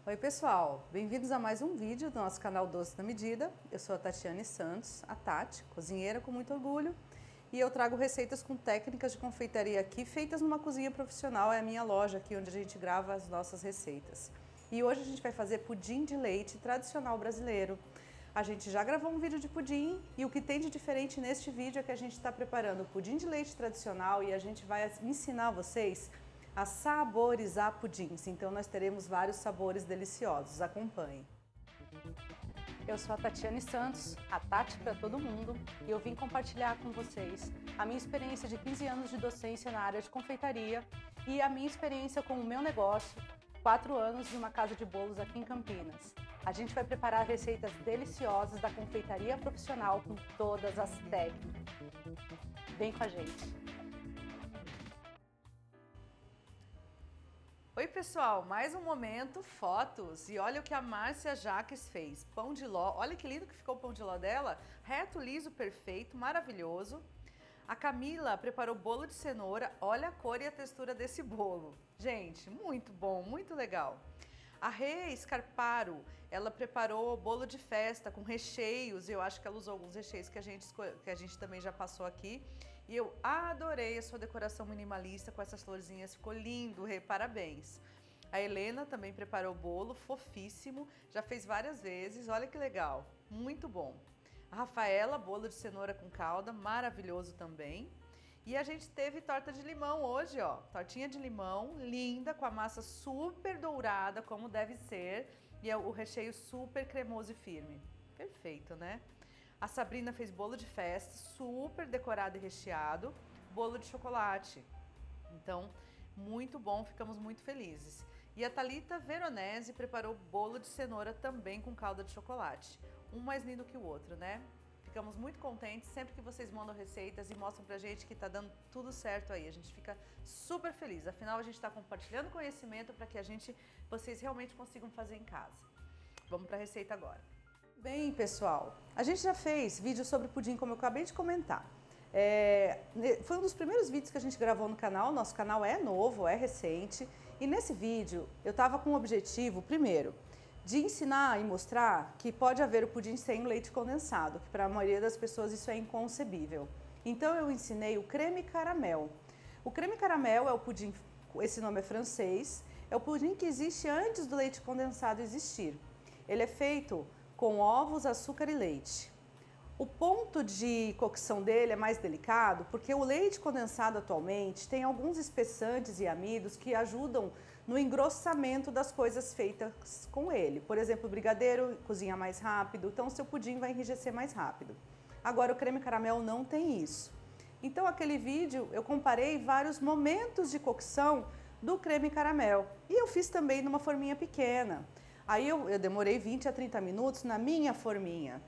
Oi pessoal, bem-vindos a mais um vídeo do nosso canal Doce na Medida. Eu sou a Tatiane Santos, a Tati, cozinheira com muito orgulho, e eu trago receitas com técnicas de confeitaria aqui feitas numa cozinha profissional. É a minha loja aqui onde a gente grava as nossas receitas. E hoje a gente vai fazer pudim de leite tradicional brasileiro. A gente já gravou um vídeo de pudim e o que tem de diferente neste vídeo é que a gente está preparando o pudim de leite tradicional e a gente vai ensinar vocês a saborizar pudins. Então nós teremos vários sabores deliciosos. Acompanhe. Eu sou a Tatiane Santos, a Tati para todo mundo, e eu vim compartilhar com vocês a minha experiência de 15 anos de docência na área de confeitaria e a minha experiência com o meu negócio, 4 anos de uma casa de bolos aqui em Campinas. A gente vai preparar receitas deliciosas da confeitaria profissional com todas as técnicas. Vem com a gente! Oi pessoal, mais um momento, fotos, e olha o que a Márcia Jaques fez, pão de ló, olha que lindo que ficou o pão de ló dela, reto, liso, perfeito, maravilhoso. A Camila preparou bolo de cenoura, olha a cor e a textura desse bolo, gente, muito bom, muito legal. A Rê Scarparo, ela preparou bolo de festa com recheios, e eu acho que ela usou alguns recheios que a gente também já passou aqui. E eu adorei a sua decoração minimalista com essas florzinhas, ficou lindo, Rê, parabéns. A Helena também preparou bolo, fofíssimo, já fez várias vezes, olha que legal, muito bom. A Rafaela, bolo de cenoura com calda, maravilhoso também. E a gente teve torta de limão hoje, ó, tortinha de limão, linda, com a massa super dourada, como deve ser, e o recheio super cremoso e firme. Perfeito, né? A Sabrina fez bolo de festa, super decorado e recheado, bolo de chocolate. Então, muito bom, ficamos muito felizes. E a Thalita Veronese preparou bolo de cenoura também com calda de chocolate. Um mais lindo que o outro, né? Ficamos muito contentes sempre que vocês mandam receitas e mostram pra gente que tá dando tudo certo aí. A gente fica super feliz. Afinal, a gente está compartilhando conhecimento para que vocês realmente consigam fazer em casa. Vamos para a receita agora. Bem, pessoal, a gente já fez vídeo sobre pudim, como eu acabei de comentar. Foi um dos primeiros vídeos que a gente gravou no canal. Nosso canal é novo, é recente. E nesse vídeo eu estava com o objetivo, primeiro, de ensinar e mostrar que pode haver o pudim sem leite condensado, que para a maioria das pessoas isso é inconcebível. Então eu ensinei o creme caramel. O creme caramel é o pudim, esse nome é francês, é o pudim que existe antes do leite condensado existir. Ele é feito com ovos, açúcar e leite. O ponto de cocção dele é mais delicado porque o leite condensado atualmente tem alguns espessantes e amidos que ajudam no engrossamento das coisas feitas com ele. Por exemplo, o brigadeiro cozinha mais rápido, então o seu pudim vai enrijecer mais rápido. Agora o creme caramel não tem isso. Então aquele vídeo eu comparei vários momentos de cocção do creme caramel e eu fiz também numa forminha pequena. Aí eu demorei 20 a 30 minutos na minha forminha.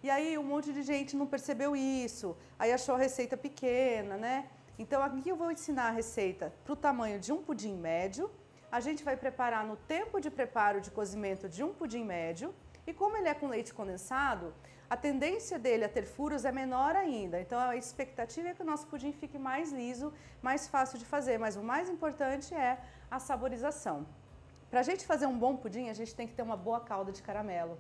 E aí um monte de gente não percebeu isso, aí achou a receita pequena, né? Então aqui eu vou ensinar a receita para o tamanho de um pudim médio. A gente vai preparar no tempo de preparo de cozimento de um pudim médio. E como ele é com leite condensado, a tendência dele a ter furos é menor ainda. Então a expectativa é que o nosso pudim fique mais liso, mais fácil de fazer. Mas o mais importante é a saborização. Para a gente fazer um bom pudim, a gente tem que ter uma boa calda de caramelo.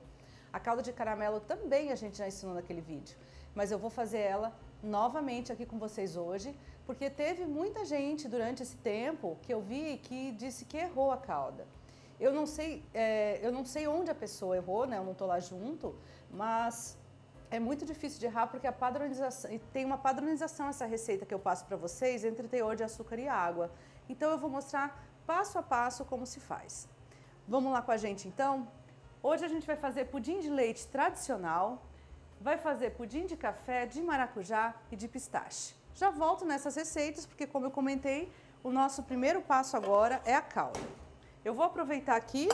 A calda de caramelo também a gente já ensinou naquele vídeo, mas eu vou fazer ela novamente aqui com vocês hoje, porque teve muita gente durante esse tempo que eu vi que disse que errou a calda. Eu não sei onde a pessoa errou, né? Eu não estou lá junto, mas é muito difícil de errar porque a padronização, e tem uma padronização essa receita que eu passo para vocês entre teor de açúcar e água. Então eu vou mostrar passo a passo como se faz. Vamos lá com a gente então? Hoje a gente vai fazer pudim de leite tradicional, vai fazer pudim de café, de maracujá e de pistache. Já volto nessas receitas porque, como eu comentei, o nosso primeiro passo agora é a calda. Eu vou aproveitar aqui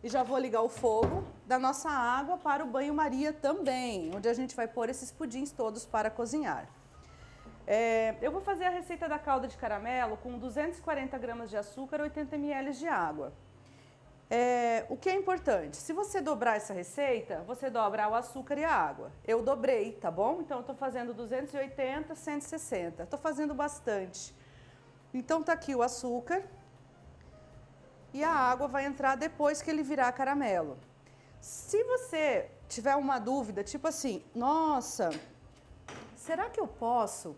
e já vou ligar o fogo da nossa água para o banho-maria também, onde a gente vai pôr esses pudins todos para cozinhar. Eu vou fazer a receita da calda de caramelo com 240 gramas de açúcar e 80 ml de água. O que é importante, se você dobrar essa receita, você dobra o açúcar e a água. Eu dobrei, tá bom? Então eu tô fazendo 280, 160, tô fazendo bastante. Então tá aqui o açúcar, e a água vai entrar depois que ele virar caramelo. Se você tiver uma dúvida, tipo assim, nossa, será que eu posso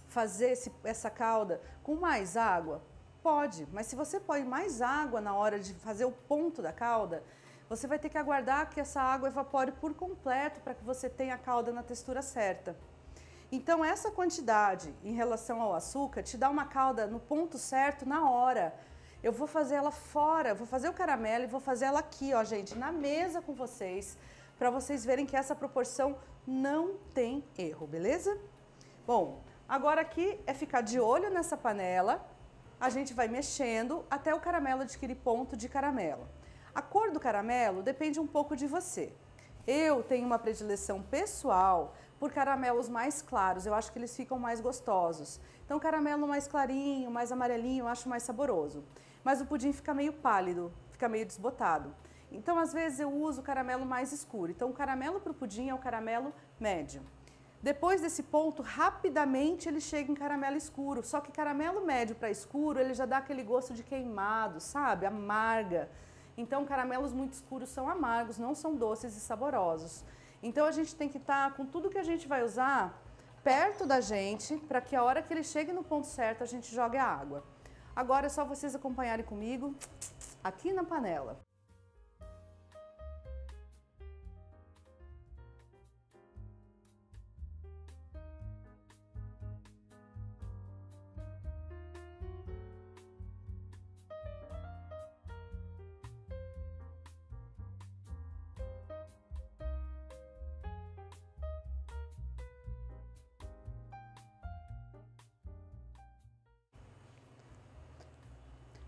fazer essa calda com mais água? Pode, mas se você põe mais água na hora de fazer o ponto da calda, você vai ter que aguardar que essa água evapore por completo para que você tenha a calda na textura certa. Então essa quantidade em relação ao açúcar te dá uma calda no ponto certo na hora. Eu vou fazer ela fora, vou fazer o caramelo e vou fazer ela aqui, ó, gente, na mesa com vocês, para vocês verem que essa proporção não tem erro, beleza? Bom, agora aqui é ficar de olho nessa panela, a gente vai mexendo até o caramelo adquirir ponto de caramelo. A cor do caramelo depende um pouco de você. Eu tenho uma predileção pessoal por caramelos mais claros, eu acho que eles ficam mais gostosos. Então caramelo mais clarinho, mais amarelinho, eu acho mais saboroso. Mas o pudim fica meio pálido, fica meio desbotado. Então às vezes eu uso o caramelo mais escuro. Então o caramelo para o pudim é o caramelo médio. Depois desse ponto, rapidamente ele chega em caramelo escuro. Só que caramelo médio para escuro, ele já dá aquele gosto de queimado, sabe? Amarga. Então caramelos muito escuros são amargos, não são doces e saborosos. Então a gente tem que estar com tudo que a gente vai usar perto da gente, para que a hora que ele chegue no ponto certo, a gente jogue a água. Agora é só vocês acompanharem comigo aqui na panela.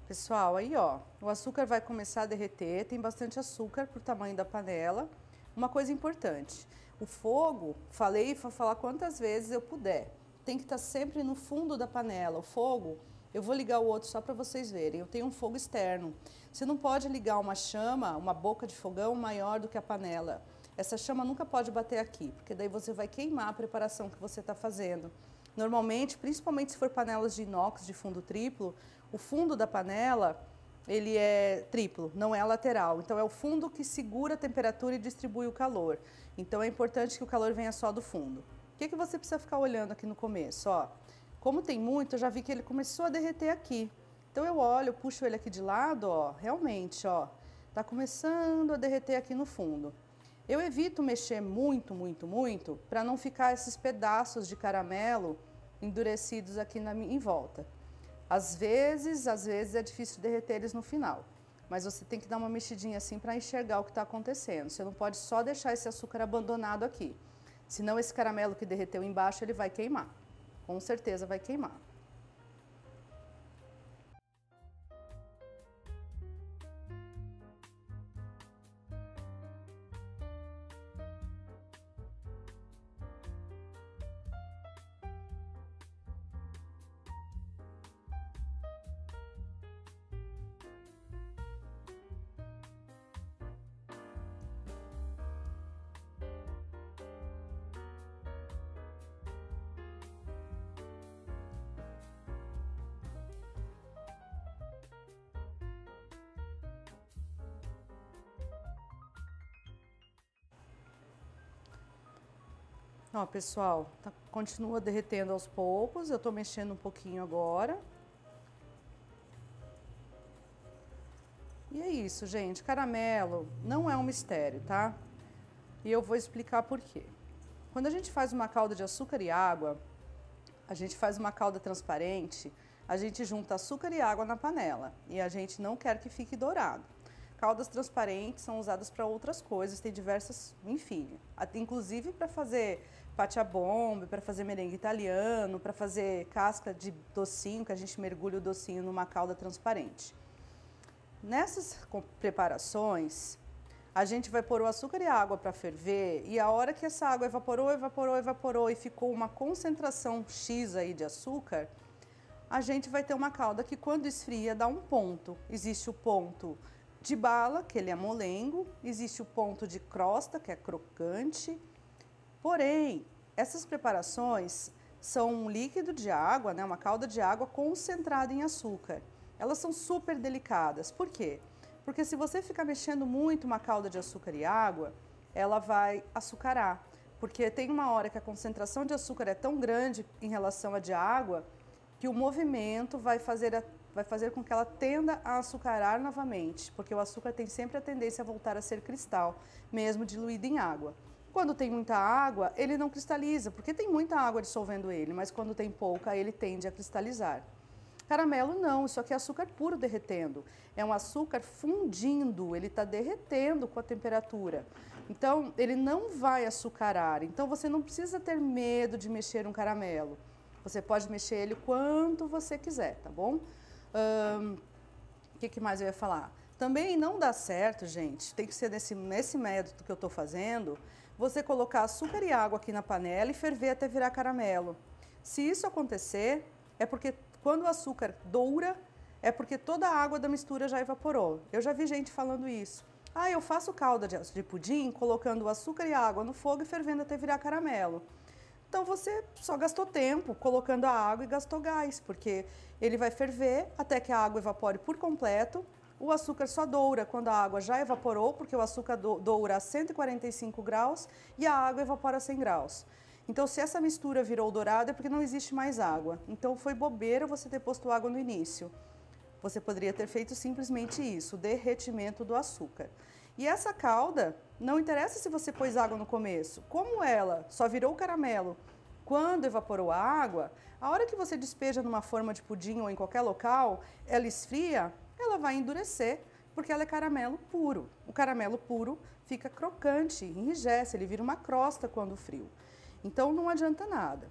Pessoal, aí ó, o açúcar vai começar a derreter, tem bastante açúcar pro tamanho da panela. Uma coisa importante, o fogo, falei e vou falar quantas vezes eu puder, tem que estar sempre no fundo da panela. O fogo, eu vou ligar o outro só para vocês verem, eu tenho um fogo externo. Você não pode ligar uma chama, uma boca de fogão maior do que a panela. Essa chama nunca pode bater aqui, porque daí você vai queimar a preparação que você está fazendo. Normalmente, principalmente se for panelas de inox de fundo triplo, o fundo da panela, ele é triplo, não é lateral. Então, é o fundo que segura a temperatura e distribui o calor. Então, é importante que o calor venha só do fundo. O que você precisa ficar olhando aqui no começo? Ó, como tem muito, eu já vi que ele começou a derreter aqui. Então, eu olho, eu puxo ele aqui de lado, ó, realmente, ó, tá começando a derreter aqui no fundo. Eu evito mexer muito, para não ficar esses pedaços de caramelo endurecidos aqui em volta. Às vezes é difícil derreter eles no final, mas você tem que dar uma mexidinha assim para enxergar o que está acontecendo. Você não pode só deixar esse açúcar abandonado aqui, senão esse caramelo que derreteu embaixo ele vai queimar, com certeza vai queimar. Ó, pessoal, continua derretendo aos poucos, eu tô mexendo um pouquinho agora. E é isso, gente, caramelo não é um mistério, tá? E eu vou explicar por quê. Quando a gente faz uma calda de açúcar e água, a gente faz uma calda transparente, a gente junta açúcar e água na panela e a gente não quer que fique dourado. Caldas transparentes são usadas para outras coisas, tem diversas, enfim, inclusive para fazer patiabombe, para fazer merengue italiano, para fazer casca de docinho, que a gente mergulha o docinho numa calda transparente. Nessas preparações, a gente vai pôr o açúcar e a água para ferver e a hora que essa água evaporou e ficou uma concentração X aí de açúcar, a gente vai ter uma calda que quando esfria dá um ponto. Existe o ponto de bala, que ele é molengo, existe o ponto de crosta, que é crocante. Porém, essas preparações são um líquido de água, né, uma calda de água concentrada em açúcar. elas são super delicadas. Por quê? Porque se você ficar mexendo muito uma calda de açúcar e água, ela vai açucarar. Porque tem uma hora que a concentração de açúcar é tão grande em relação à de água, que o movimento vai fazer com que ela tenda a açucarar novamente, porque o açúcar tem sempre a tendência a voltar a ser cristal, mesmo diluído em água. Quando tem muita água, ele não cristaliza, porque tem muita água dissolvendo ele, mas quando tem pouca, ele tende a cristalizar. Caramelo não, isso aqui é açúcar puro derretendo. É um açúcar fundindo, ele está derretendo com a temperatura. Então, ele não vai açucarar. Então, você não precisa ter medo de mexer um caramelo. Você pode mexer ele quanto você quiser, tá bom? O que mais eu ia falar? Também não dá certo, gente, tem que ser nesse método que eu estou fazendo, você colocar açúcar e água aqui na panela e ferver até virar caramelo. Se isso acontecer, é porque quando o açúcar doura, é porque toda a água da mistura já evaporou. Eu já vi gente falando isso. Ah, eu faço calda de pudim colocando o açúcar e a água no fogo e fervendo até virar caramelo. Então você só gastou tempo colocando a água e gastou gás, porque ele vai ferver até que a água evapore por completo. O açúcar só doura quando a água já evaporou, porque o açúcar doura a 145 graus e a água evapora a 100 graus. Então, se essa mistura virou dourada, é porque não existe mais água. Então, foi bobeira você ter posto água no início. Você poderia ter feito simplesmente isso, o derretimento do açúcar. E essa calda, não interessa se você pôs água no começo. Como ela só virou caramelo quando evaporou a água, a hora que você despeja numa forma de pudim ou em qualquer local, ela esfria, ela vai endurecer, porque ela é caramelo puro. O caramelo puro fica crocante, enrijece, ele vira uma crosta quando frio. Então não adianta nada.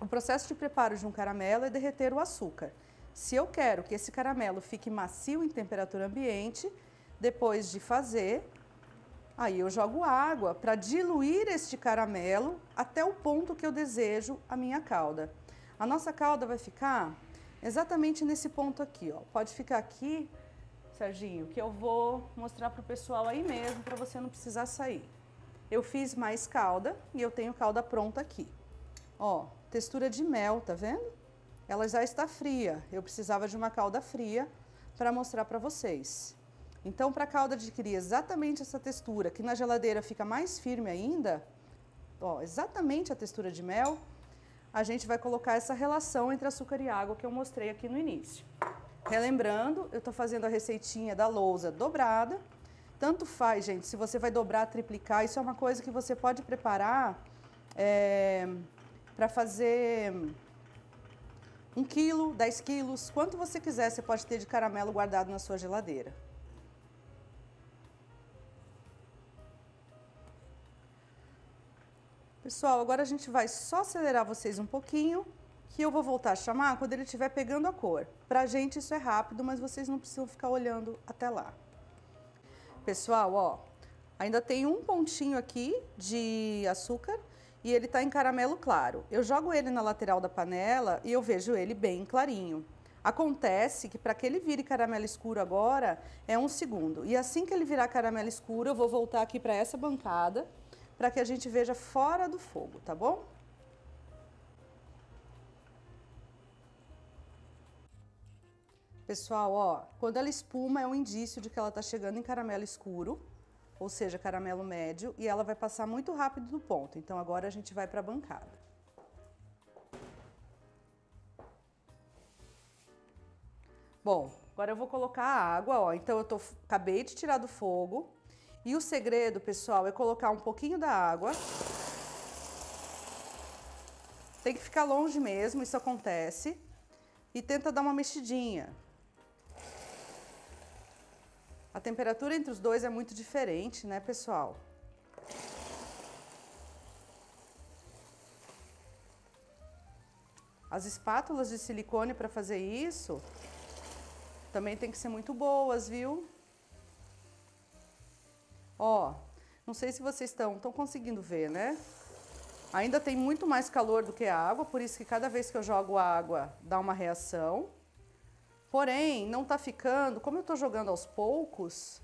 O processo de preparo de um caramelo é derreter o açúcar. Se eu quero que esse caramelo fique macio em temperatura ambiente, depois de fazer, aí eu jogo água para diluir este caramelo até o ponto que eu desejo a minha calda. A nossa calda vai ficar exatamente nesse ponto aqui, ó. Pode ficar aqui, Serginho, que eu vou mostrar para o pessoal aí mesmo, para você não precisar sair. Eu fiz mais calda e eu tenho calda pronta aqui. Ó, textura de mel, tá vendo? Ela já está fria. Eu precisava de uma calda fria para mostrar para vocês. Então, para a calda adquirir exatamente essa textura, que na geladeira fica mais firme ainda, ó, exatamente a textura de mel, a gente vai colocar essa relação entre açúcar e água que eu mostrei aqui no início. Relembrando, eu estou fazendo a receitinha da lousa dobrada. Tanto faz, gente, se você vai dobrar, triplicar, isso é uma coisa que você pode preparar para fazer 1 quilo, 10 quilos, quanto você quiser, você pode ter de caramelo guardado na sua geladeira. Pessoal, agora a gente vai só acelerar vocês um pouquinho, que eu vou voltar a chamar quando ele estiver pegando a cor. Pra gente isso é rápido, mas vocês não precisam ficar olhando até lá. Pessoal, ó, ainda tem um pontinho aqui de açúcar e ele tá em caramelo claro. Eu jogo ele na lateral da panela e eu vejo ele bem clarinho. Acontece que para que ele vire caramelo escuro agora é 1 segundo. E assim que ele virar caramelo escuro, eu vou voltar aqui para essa bancada para que a gente veja fora do fogo, tá bom? Pessoal, ó, quando ela espuma é um indício de que ela tá chegando em caramelo escuro, ou seja, caramelo médio, e ela vai passar muito rápido do ponto. Então agora a gente vai para a bancada. Bom, agora eu vou colocar a água, ó. Então acabei de tirar do fogo. E o segredo, pessoal, é colocar um pouquinho da água. Tem que ficar longe mesmo, isso acontece. E tenta dar uma mexidinha. A temperatura entre os dois é muito diferente, né, pessoal? As espátulas de silicone para fazer isso também tem que ser muito boas, viu? Ó, não sei se vocês estão conseguindo ver, né? Ainda tem muito mais calor do que a água, por isso que cada vez que eu jogo água dá uma reação. Porém, não tá ficando, como eu tô jogando aos poucos,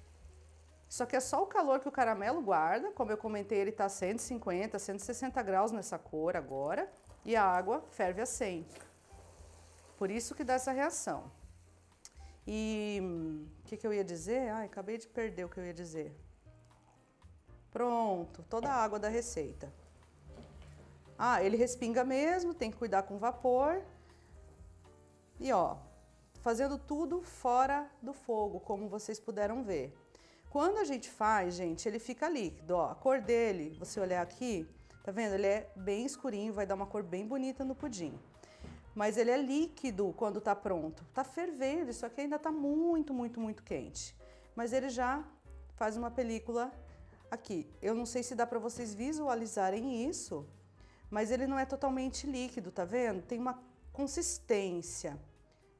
isso aqui é só o calor que o caramelo guarda. Como eu comentei, ele tá 150, 160 graus nessa cor agora, e a água ferve a 100. Por isso que dá essa reação. E o que eu ia dizer? Ai, acabei de perder o que eu ia dizer. Pronto, toda a água da receita. Ah, ele respinga mesmo, tem que cuidar com vapor. E ó, fazendo tudo fora do fogo, como vocês puderam ver. Quando a gente faz, gente, ele fica líquido, ó. A cor dele, você olhar aqui, tá vendo? Ele é bem escurinho, vai dar uma cor bem bonita no pudim. Mas ele é líquido quando tá pronto. Tá fervendo, isso aqui ainda tá muito, muito, muito quente. Mas ele já faz uma película aqui. Eu não sei se dá para vocês visualizarem isso, mas ele não é totalmente líquido, tá vendo? Tem uma consistência.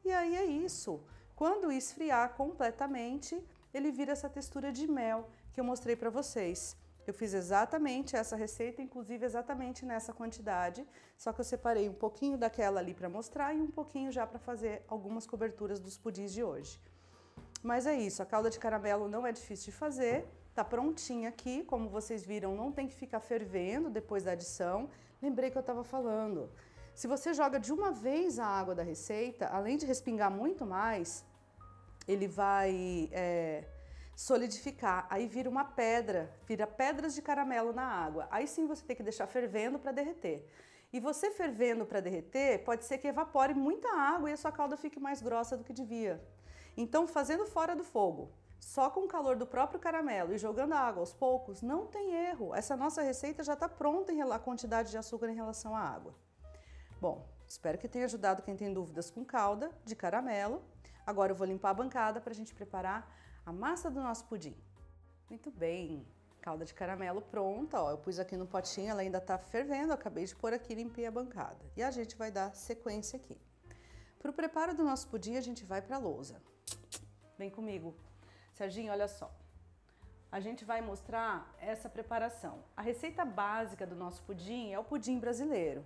E aí é isso. Quando esfriar completamente, ele vira essa textura de mel que eu mostrei para vocês. Eu fiz exatamente essa receita, inclusive exatamente nessa quantidade, só que eu separei um pouquinho daquela ali para mostrar e um pouquinho já para fazer algumas coberturas dos pudins de hoje. Mas é isso, a calda de caramelo não é difícil de fazer, tá prontinha aqui, como vocês viram, não tem que ficar fervendo depois da adição. Lembrei que eu estava falando, se você joga de uma vez a água da receita, além de respingar muito mais, ele vai solidificar, aí vira uma pedra, vira pedras de caramelo na água. Aí sim você tem que deixar fervendo para derreter. E você fervendo para derreter, pode ser que evapore muita água e a sua calda fique mais grossa do que devia. Então, fazendo fora do fogo, só com o calor do próprio caramelo e jogando a água aos poucos, não tem erro. Essa nossa receita já está pronta em a quantidade de açúcar em relação à água. Bom, espero que tenha ajudado quem tem dúvidas com calda de caramelo. Agora eu vou limpar a bancada para a gente preparar a massa do nosso pudim. Muito bem, calda de caramelo pronta, ó, eu pus aqui no potinho, ela ainda está fervendo, acabei de pôr aqui e limpei a bancada. E a gente vai dar sequência aqui. Para o preparo do nosso pudim, a gente vai para a lousa. Vem comigo. Serginho, olha só. A gente vai mostrar essa preparação. A receita básica do nosso pudim é o pudim brasileiro.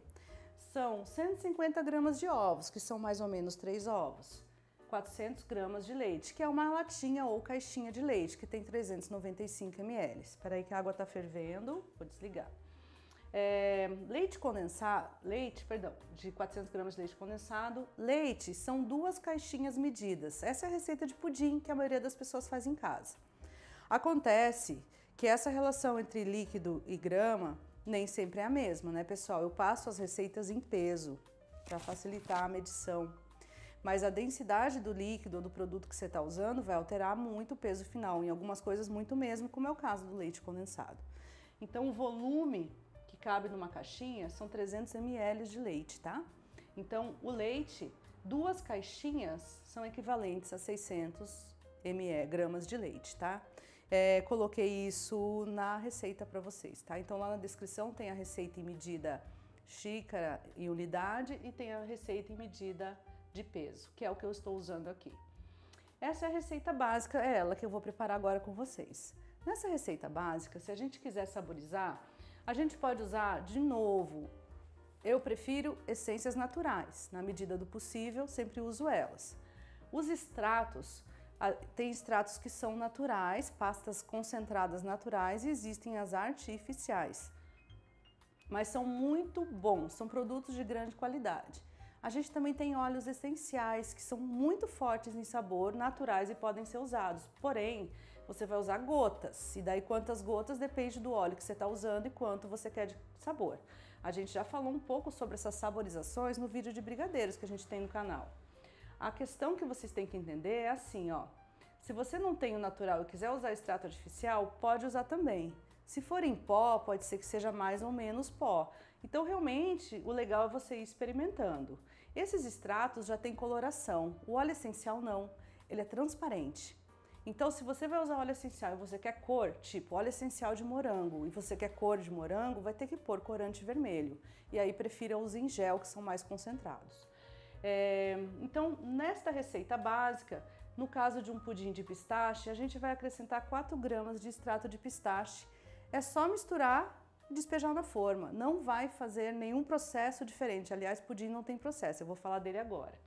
São 150 gramas de ovos, que são mais ou menos 3 ovos. 400 gramas de leite, que é uma latinha ou caixinha de leite, que tem 395 ml. Espera aí que a água está fervendo, vou desligar. Leite condensado, de 400 gramas de leite condensado. Leite são 2 caixinhas medidas. Essa é a receita de pudim que a maioria das pessoas faz em casa. Acontece que essa relação entre líquido e grama nem sempre é a mesma, né, pessoal? Eu passo as receitas em peso para facilitar a medição. Mas a densidade do líquido ou do produto que você está usando vai alterar muito o peso final, em algumas coisas muito mesmo, como é o caso do leite condensado. Então o volume que cabe numa caixinha são 300 ml de leite, tá? Então o leite, 2 caixinhas são equivalentes a 600 gramas de leite, tá? Coloquei isso na receita para vocês, tá? Então lá na descrição tem a receita em medida xícara e unidade e tem a receita em medida de peso, que é o que eu estou usando aqui. Essa é a receita básica, é ela que eu vou preparar agora com vocês. Nessa receita básica, se a gente quiser saborizar, a gente pode usar de novo, eu prefiro essências naturais, na medida do possível, sempre uso elas. Os extratos, tem extratos que são naturais, pastas concentradas naturais e existem as artificiais, mas são muito bons, são produtos de grande qualidade. A gente também tem óleos essenciais que são muito fortes em sabor, naturais e podem ser usados. Porém, você vai usar gotas. E daí quantas gotas depende do óleo que você está usando e quanto você quer de sabor. A gente já falou um pouco sobre essas saborizações no vídeo de brigadeiros que a gente tem no canal. A questão que vocês têm que entender é assim, ó. Se você não tem o natural e quiser usar extrato artificial, pode usar também. Se for em pó, pode ser que seja mais ou menos pó. Então, realmente, o legal é você ir experimentando. Esses extratos já têm coloração, o óleo essencial não, ele é transparente. Então, se você vai usar óleo essencial e você quer cor, tipo óleo essencial de morango, e você quer cor de morango, vai ter que pôr corante vermelho. E aí, prefira os em gel, que são mais concentrados. Então, nesta receita básica, no caso de um pudim de pistache, a gente vai acrescentar 4 gramas de extrato de pistache. É só misturar e despejar na forma. Não vai fazer nenhum processo diferente. Aliás, pudim não tem processo, eu vou falar dele agora.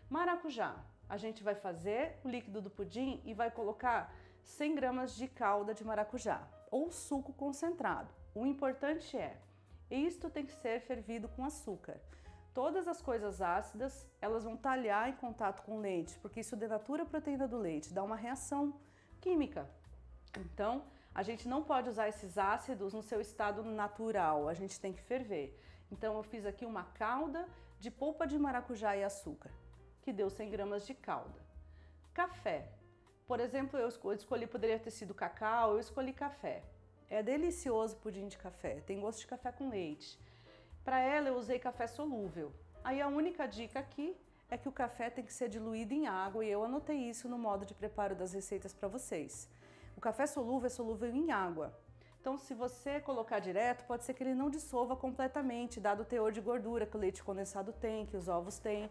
Maracujá. A gente vai fazer o líquido do pudim e vai colocar 100 gramas de calda de maracujá ou suco concentrado. O importante isto tem que ser fervido com açúcar. todas as coisas ácidas, elas vão talhar em contato com o leite, porque isso denatura a proteína do leite, dá uma reação química. Então, a gente não pode usar esses ácidos no seu estado natural, a gente tem que ferver. Então, eu fiz aqui uma calda de polpa de maracujá e açúcar, que deu 100 gramas de calda. Café. Por exemplo, eu escolhi, poderia ter sido cacau, eu escolhi café. É delicioso pudim de café, tem gosto de café com leite. Para ela eu usei café solúvel. Aí a única dica aqui é que o café tem que ser diluído em água e eu anotei isso no modo de preparo das receitas para vocês. O café solúvel é solúvel em água. Então, se você colocar direto, pode ser que ele não dissolva completamente, dado o teor de gordura que o leite condensado tem, que os ovos têm.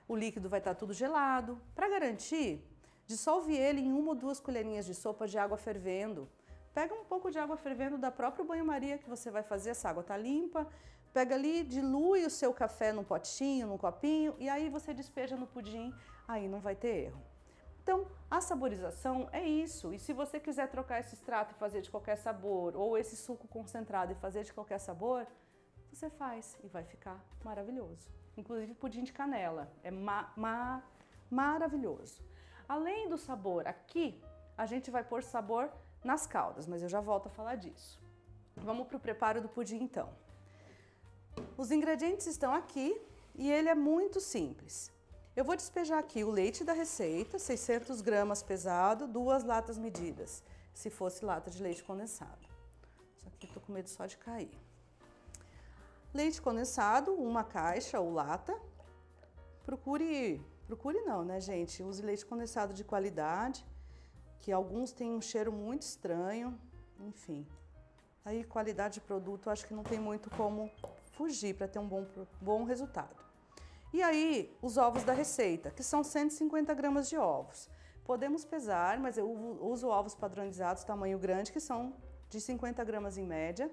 O líquido vai estar tudo gelado. Para garantir, dissolve ele em 1 ou 2 colherinhas de sopa de água fervendo. Pega um pouco de água fervendo da própria banho-maria que você vai fazer, essa água está limpa. Pega ali, dilui o seu café num potinho, num copinho, e aí você despeja no pudim, aí não vai ter erro. Então, a saborização é isso. E se você quiser trocar esse extrato e fazer de qualquer sabor, ou esse suco concentrado e fazer de qualquer sabor, você faz e vai ficar maravilhoso. Inclusive pudim de canela, é maravilhoso. Além do sabor, aqui a gente vai pôr sabor nas caldas, mas eu já volto a falar disso. Vamos para o preparo do pudim então. Os ingredientes estão aqui e ele é muito simples. Eu vou despejar aqui o leite da receita, 600 gramas pesado, 2 latas medidas, se fosse lata de leite condensado. Só que eu tô com medo só de cair. Leite condensado, 1 caixa ou lata. Procure não, né, gente? Use leite condensado de qualidade, que alguns têm um cheiro muito estranho, enfim. Aí, qualidade de produto, acho que não tem muito como fugir para ter um bom resultado. E aí, os ovos da receita, que são 150 gramas de ovos. Podemos pesar, mas eu uso ovos padronizados, tamanho grande, que são de 50 gramas em média.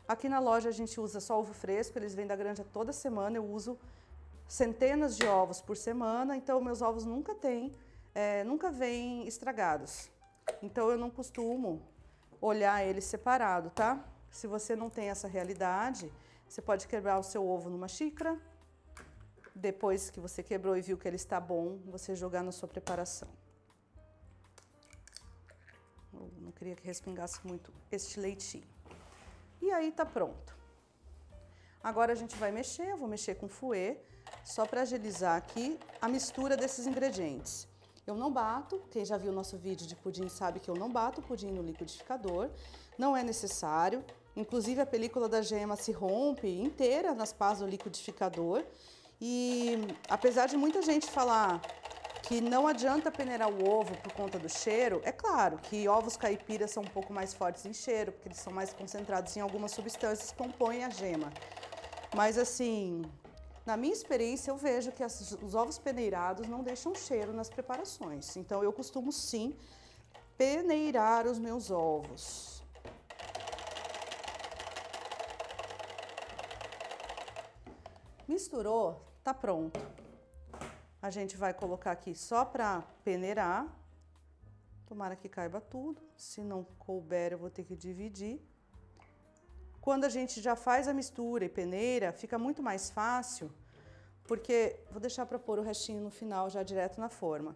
Aqui na loja a gente usa só ovo fresco, eles vêm da granja toda semana, eu uso centenas de ovos por semana, então meus ovos nunca vêm estragados. Então eu não costumo olhar eles separado, tá? Se você não tem essa realidade, você pode quebrar o seu ovo numa xícara, depois que você quebrou e viu que ele está bom, você jogar na sua preparação. Eu não queria que respingasse muito este leitinho. E aí tá pronto. Agora a gente vai mexer, eu vou mexer com fouet, só para agilizar aqui a mistura desses ingredientes. Eu não bato, quem já viu o nosso vídeo de pudim sabe que eu não bato o pudim no liquidificador, não é necessário. Inclusive a película da gema se rompe inteira nas pás do liquidificador. E apesar de muita gente falar que não adianta peneirar o ovo por conta do cheiro, é claro que ovos caipiras são um pouco mais fortes em cheiro, porque eles são mais concentrados em algumas substâncias que compõem a gema. Mas assim, na minha experiência eu vejo que os ovos peneirados não deixam cheiro nas preparações. Então eu costumo sim peneirar os meus ovos. Misturou, tá pronto. A gente vai colocar aqui só para peneirar. Tomara que caiba tudo. Se não couber, eu vou ter que dividir. Quando a gente já faz a mistura e peneira, fica muito mais fácil, porque vou deixar para pôr o restinho no final, já direto na forma.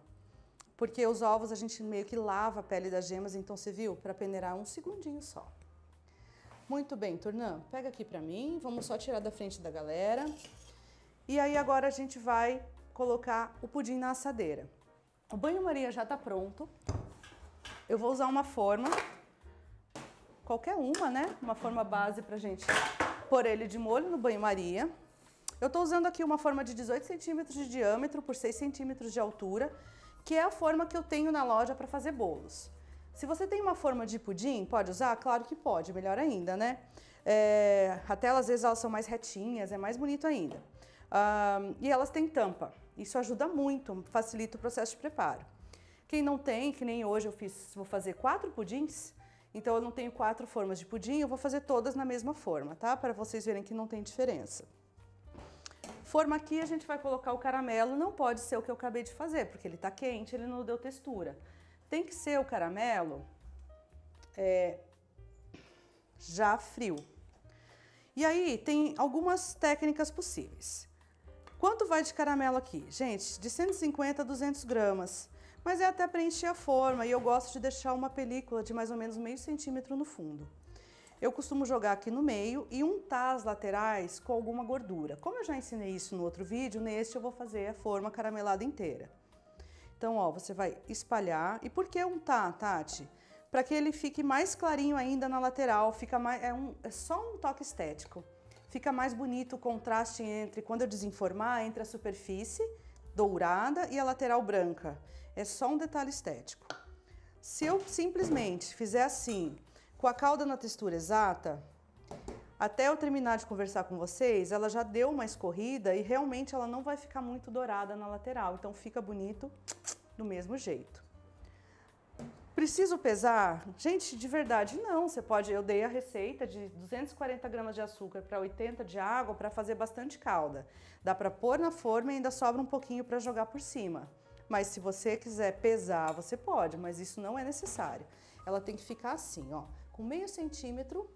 Porque os ovos a gente meio que lava a pele das gemas, então você viu? Para peneirar 1 segundinho só. Muito bem, Turnã, pega aqui para mim, vamos só tirar da frente da galera. E aí agora a gente vai colocar o pudim na assadeira. O banho-maria já tá pronto. Eu vou usar uma forma, qualquer uma, né? Uma forma base pra gente pôr ele de molho no banho-maria. Eu tô usando aqui uma forma de 18 centímetros de diâmetro por 6 centímetros de altura, que é a forma que eu tenho na loja para fazer bolos. Se você tem uma forma de pudim, pode usar? Claro que pode, melhor ainda, né? Até às vezes elas são mais retinhas, é mais bonito ainda. E elas têm tampa. Isso ajuda muito, facilita o processo de preparo. Quem não tem, que nem hoje vou fazer 4 pudins, então eu não tenho 4 formas de pudim, eu vou fazer todas na mesma forma, tá? Para vocês verem que não tem diferença. Forma aqui, a gente vai colocar o caramelo, não pode ser o que eu acabei de fazer, porque ele tá quente, ele não deu textura. Tem que ser o caramelo já frio. E aí, tem algumas técnicas possíveis. Quanto vai de caramelo aqui? Gente, de 150 a 200 gramas. Mas é até preencher a forma e eu gosto de deixar uma película de mais ou menos meio centímetro no fundo. Eu costumo jogar aqui no meio e untar as laterais com alguma gordura. Como eu já ensinei isso no outro vídeo, neste eu vou fazer a forma caramelada inteira. Então, ó, você vai espalhar. E por que untar, Tati? Para que ele fique mais clarinho ainda na lateral, fica mais, é só um toque estético. Fica mais bonito o contraste entre, quando eu desenformar, entre a superfície dourada e a lateral branca. É só um detalhe estético. Se eu simplesmente fizer assim, com a calda na textura exata, até eu terminar de conversar com vocês, ela já deu uma escorrida e realmente ela não vai ficar muito dourada na lateral. Então fica bonito do mesmo jeito. Preciso pesar? Gente, de verdade, não. Você pode, eu dei a receita de 240 gramas de açúcar para 80 de água para fazer bastante calda. Dá para pôr na forma e ainda sobra um pouquinho para jogar por cima. Mas se você quiser pesar, você pode, mas isso não é necessário. Ela tem que ficar assim, ó, com meio centímetro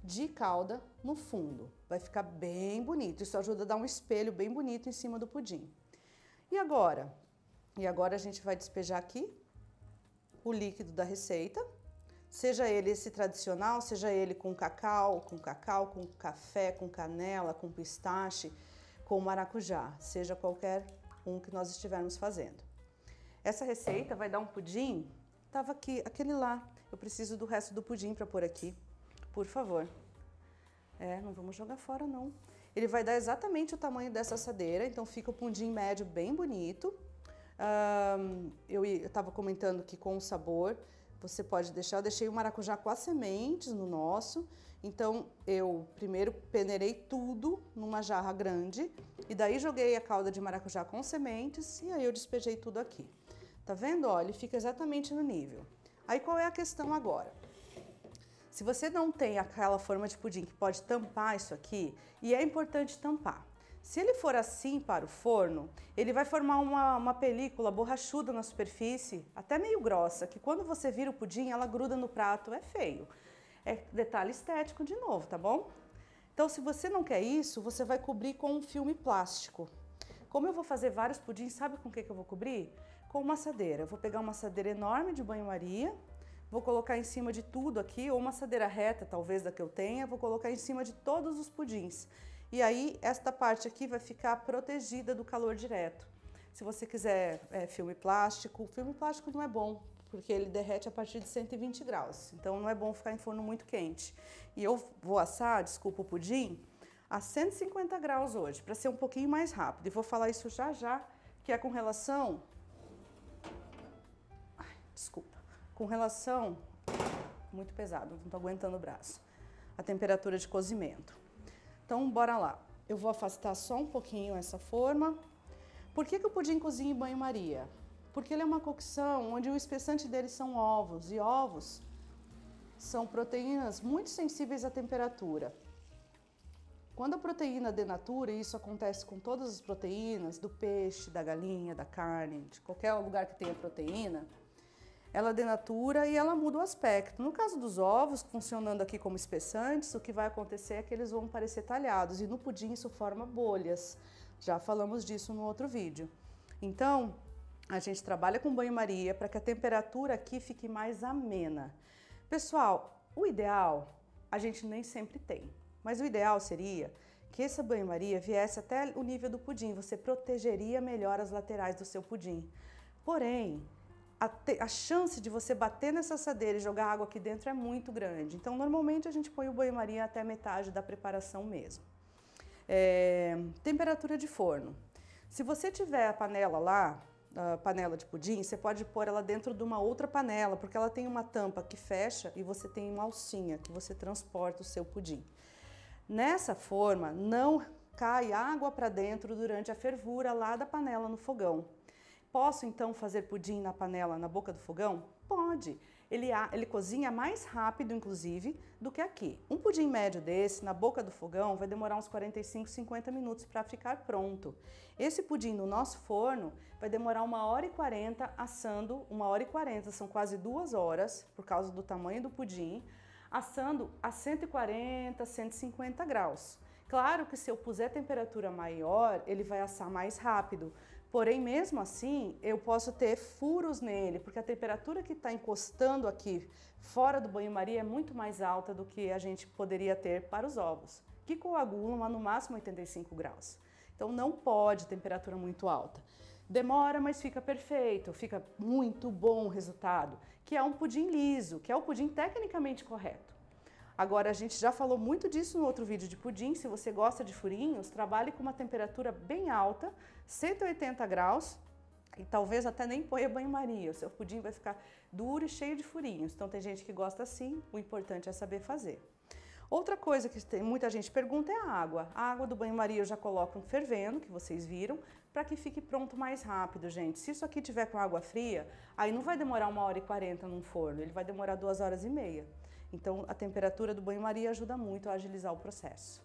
de calda no fundo. Vai ficar bem bonito. Isso ajuda a dar um espelho bem bonito em cima do pudim. E agora? E agora a gente vai despejar aqui o líquido da receita, seja ele esse tradicional, seja ele com cacau, com café, com canela, com pistache, com maracujá, seja qualquer um que nós estivermos fazendo. Essa receita vai dar um pudim, tava aqui, aquele lá, eu preciso do resto do pudim para pôr aqui, por favor. Não vamos jogar fora não. Ele vai dar exatamente o tamanho dessa assadeira, então fica o pudim médio bem bonito. Eu estava comentando que com o sabor você pode deixar, eu deixei o maracujá com as sementes no nosso, então eu primeiro peneirei tudo numa jarra grande e daí joguei a calda de maracujá com sementes e aí eu despejei tudo aqui. Tá vendo? Ó, ele fica exatamente no nível. Aí qual é a questão agora? Se você não tem aquela forma de pudim que pode tampar isso aqui, e é importante tampar. Se ele for assim para o forno, ele vai formar uma película borrachuda na superfície, até meio grossa, que quando você vira o pudim, ela gruda no prato, é feio. É detalhe estético de novo, tá bom? Então, se você não quer isso, você vai cobrir com um filme plástico. Como eu vou fazer vários pudins, sabe com o que eu vou cobrir? Com uma assadeira. Eu vou pegar uma assadeira enorme de banho-maria, vou colocar em cima de tudo aqui, ou uma assadeira reta, talvez da que eu tenha, vou colocar em cima de todos os pudins. E aí, esta parte aqui vai ficar protegida do calor direto. Se você quiser filme plástico não é bom, porque ele derrete a partir de 120 graus. Então, não é bom ficar em forno muito quente. E eu vou assar, desculpa, o pudim, a 150 graus hoje, para ser um pouquinho mais rápido. E vou falar isso já já, que é com relação... Com relação... Muito pesado, não tô aguentando o braço. A temperatura de cozimento. Então, bora lá. Eu vou afastar só um pouquinho essa forma. Por que o pudim cozinha em banho-maria? Porque ele é uma cocção onde o espessante dele são ovos. E ovos são proteínas muito sensíveis à temperatura. Quando a proteína denatura, e isso acontece com todas as proteínas, do peixe, da galinha, da carne, de qualquer lugar que tenha proteína, ela denatura e ela muda o aspecto. No caso dos ovos, funcionando aqui como espessantes, o que vai acontecer é que eles vão parecer talhados e no pudim isso forma bolhas. Já falamos disso no outro vídeo. Então, a gente trabalha com banho-maria para que a temperatura aqui fique mais amena. Pessoal, o ideal a gente nem sempre tem, mas o ideal seria que essa banho-maria viesse até o nível do pudim, você protegeria melhor as laterais do seu pudim. Porém, a chance de você bater nessa assadeira e jogar água aqui dentro é muito grande. Então, normalmente a gente põe o banho-maria até metade da preparação mesmo. Temperatura de forno. Se você tiver a panela lá, a panela de pudim, você pode pôr ela dentro de uma outra panela, porque ela tem uma tampa que fecha e você tem uma alcinha que você transporta o seu pudim. Nessa forma, não cai água para dentro durante a fervura lá da panela no fogão. Posso, então, fazer pudim na panela, na boca do fogão? Pode. Ele cozinha mais rápido, inclusive, do que aqui. Um pudim médio desse, na boca do fogão, vai demorar uns 45, 50 minutos para ficar pronto. Esse pudim no nosso forno vai demorar 1h40 assando, 1h40, são quase 2 horas, por causa do tamanho do pudim, assando a 140, 150 graus. Claro que se eu puser temperatura maior, ele vai assar mais rápido. Porém, mesmo assim, eu posso ter furos nele, porque a temperatura que está encostando aqui fora do banho-maria é muito mais alta do que a gente poderia ter para os ovos, que coagulam a no máximo 85 graus. Então não pode temperatura muito alta. Demora, mas fica perfeito, fica muito bom o resultado, que é um pudim liso, que é o pudim tecnicamente correto. Agora, a gente já falou muito disso no outro vídeo de pudim. Se você gosta de furinhos, trabalhe com uma temperatura bem alta, 180 graus, e talvez até nem ponha banho-maria. O seu pudim vai ficar duro e cheio de furinhos. Então, tem gente que gosta assim, o importante é saber fazer. Outra coisa que muita gente pergunta é a água. A água do banho-maria eu já coloco fervendo, que vocês viram, para que fique pronto mais rápido, gente. Se isso aqui tiver com água fria, aí não vai demorar 1h40 num forno, ele vai demorar 2h30. Então, a temperatura do banho-maria ajuda muito a agilizar o processo.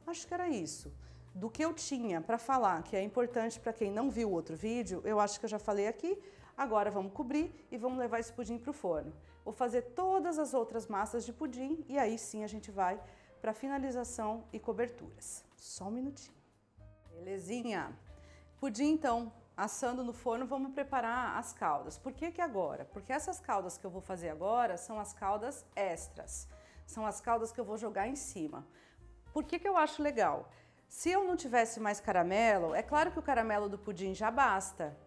Acho que era isso. Do que eu tinha para falar, que é importante para quem não viu o outro vídeo, eu acho que eu já falei aqui. Agora vamos cobrir e vamos levar esse pudim para o forno. Vou fazer todas as outras massas de pudim e aí sim a gente vai para finalização e coberturas. Só um minutinho. Belezinha? Pudim, então, assando no forno, vamos preparar as caldas. Por que agora? Porque essas caldas que eu vou fazer agora são as caldas extras. São as caldas que eu vou jogar em cima. Por que eu acho legal? Se eu não tivesse mais caramelo, é claro que o caramelo do pudim já basta.